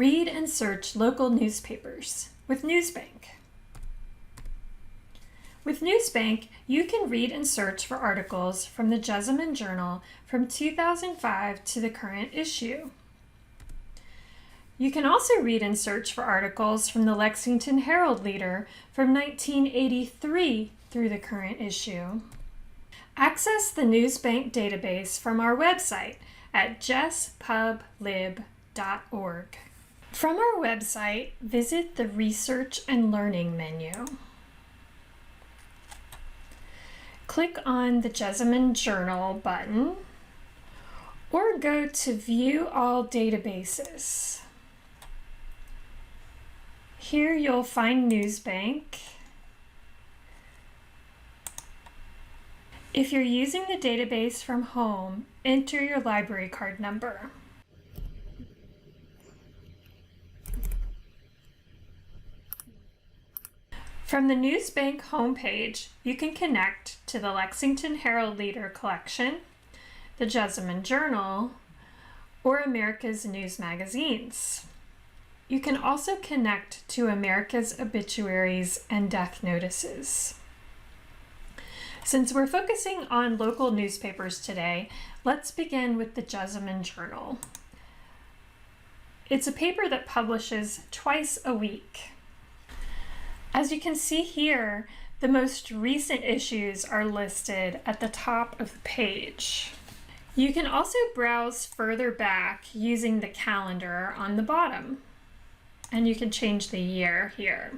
Read and search local newspapers with NewsBank. With NewsBank, you can read and search for articles from the Jessamine Journal from 2005 to the current issue. You can also read and search for articles from the Lexington Herald-Leader from 1983 through the current issue. Access the NewsBank database from our website at jespublib.org. From our website, visit the Research and Learning menu. Click on the Jessamine Journal button or go to View All Databases. Here you'll find NewsBank. If you're using the database from home, enter your library card number. From the NewsBank homepage, you can connect to the Lexington Herald-Leader collection, the Jessamine Journal, or America's News magazines. You can also connect to America's obituaries and death notices. Since we're focusing on local newspapers today, let's begin with the Jessamine Journal. It's a paper that publishes twice a week. As you can see here, the most recent issues are listed at the top of the page. You can also browse further back using the calendar on the bottom, and you can change the year here.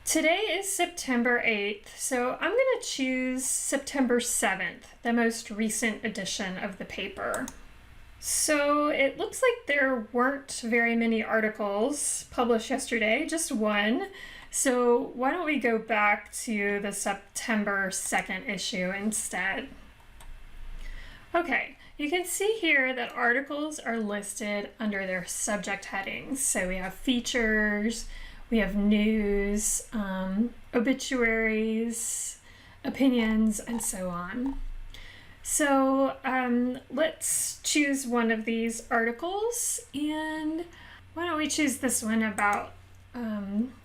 Today is September 8th, so I'm going to choose September 7th, the most recent edition of the paper. So it looks like there weren't very many articles published yesterday, just one. So why don't we go back to the September 2nd issue instead? Okay, you can see here that articles are listed under their subject headings. So we have features, we have news, obituaries, opinions, and so on. So let's choose one of these articles, and why don't we choose this one about,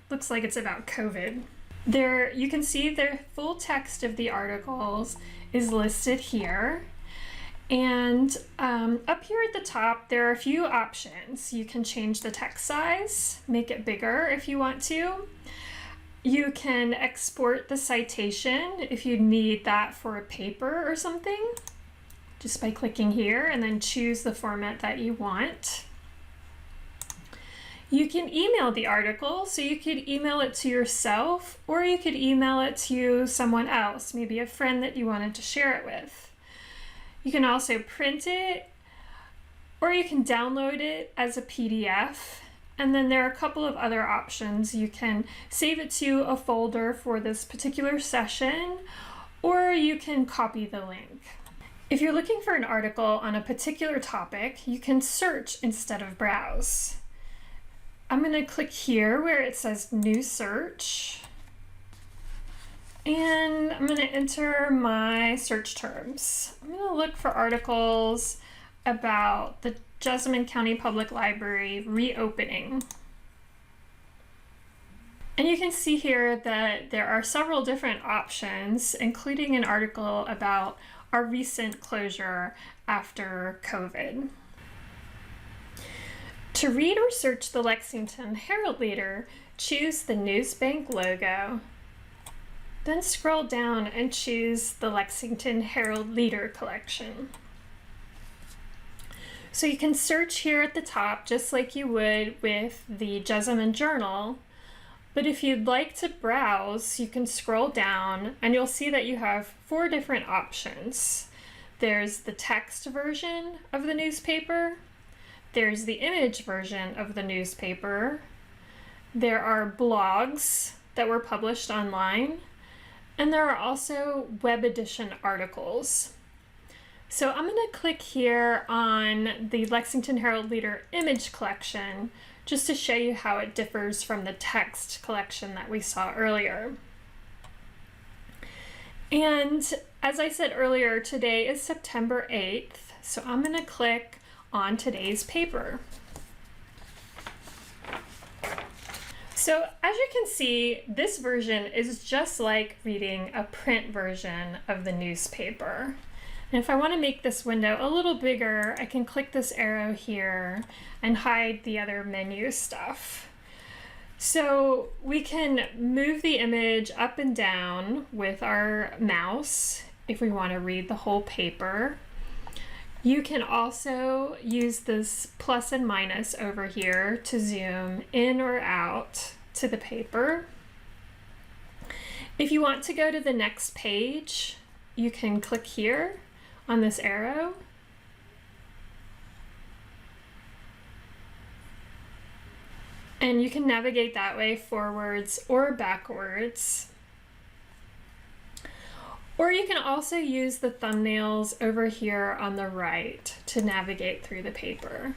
looks like it's about COVID. There, you can see the full text of the articles is listed here. And up here at the top, there are a few options. You can change the text size, make it bigger if you want to. You can export the citation if you need that for a paper or something, just by clicking here and then choose the format that you want. You can email the article, so you could email it to yourself or you could email it to someone else, maybe a friend that you wanted to share it with. You can also print it or you can download it as a PDF. And then there are a couple of other options. You can save it to a folder for this particular session, or you can copy the link. If you're looking for an article on a particular topic, you can search instead of browse. I'm going to click here where it says New Search, and I'm going to enter my search terms. I'm going to look for articles about the Jessamine County Public Library reopening. And you can see here that there are several different options, including an article about our recent closure after COVID. To read or search the Lexington Herald-Leader, choose the NewsBank logo, then scroll down and choose the Lexington Herald-Leader collection. So you can search here at the top just like you would with the Jessamine Journal, but if you'd like to browse, you can scroll down and you'll see that you have 4 different options. There's the text version of the newspaper, there's the image version of the newspaper, there are blogs that were published online, and there are also web edition articles. So I'm going to click here on the Lexington Herald-Leader image collection just to show you how it differs from the text collection that we saw earlier. And as I said earlier, today is September 8th, so I'm going to click on today's paper. So as you can see, this version is just like reading a print version of the newspaper. And if I want to make this window a little bigger, I can click this arrow here and hide the other menu stuff. So we can move the image up and down with our mouse if we want to read the whole paper. You can also use this plus and minus over here to zoom in or out to the paper. If you want to go to the next page, you can click here on this arrow. And you can navigate that way forwards or backwards. Or you can also use the thumbnails over here on the right to navigate through the paper.